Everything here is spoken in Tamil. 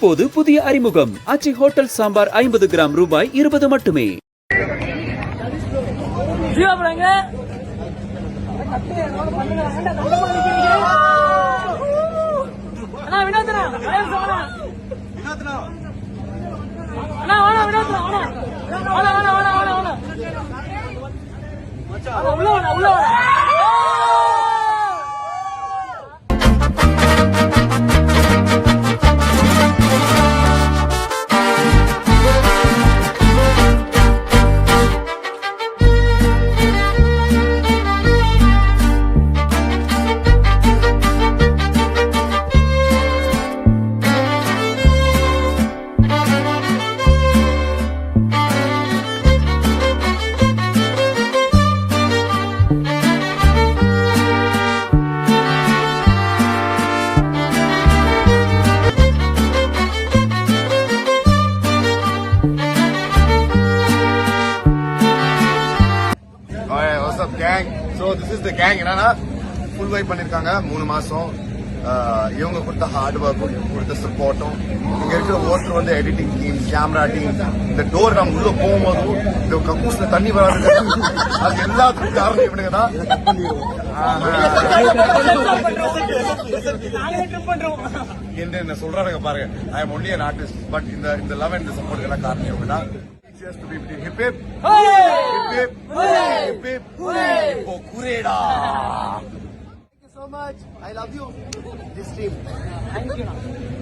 இப்போது புதிய அறிமுகம் அச்சி ஹோட்டல் சாம்பார் 50 கிராம் ரூபாய் 20 மட்டுமே. Gang. So this is the gang. என்னன்னா ஃபுல் வைப் பண்ணிருக்காங்க 3 மாசம். இவங்க கொடுத்த ஹார்ட் ஒர்க்கும் கொடுத்த சப்போர்ட்டும் இங்க இருக்கிற ஓட்டர் வந்து எடிட்டிங் டீம், கேமரா டீம், இந்த டோர் நம்ம உள்ள போகும்போதும் இந்த கக்கூஸ்ல தண்ணி வராது, அது எல்லாத்துக்கும் காரணம் இவனுங்க தான். என்ன சொல்றாங்க பாருங்க, I am only an artist, but இந்த லவ் அண்ட் சப்போர்ட் எல்லாம் காரணம் இவங்க தான். Cheers to be with you. Hip hip. Hip hip. Hip hip. Hippo Kureda. Thank you so much. I love you. This team. Thank you.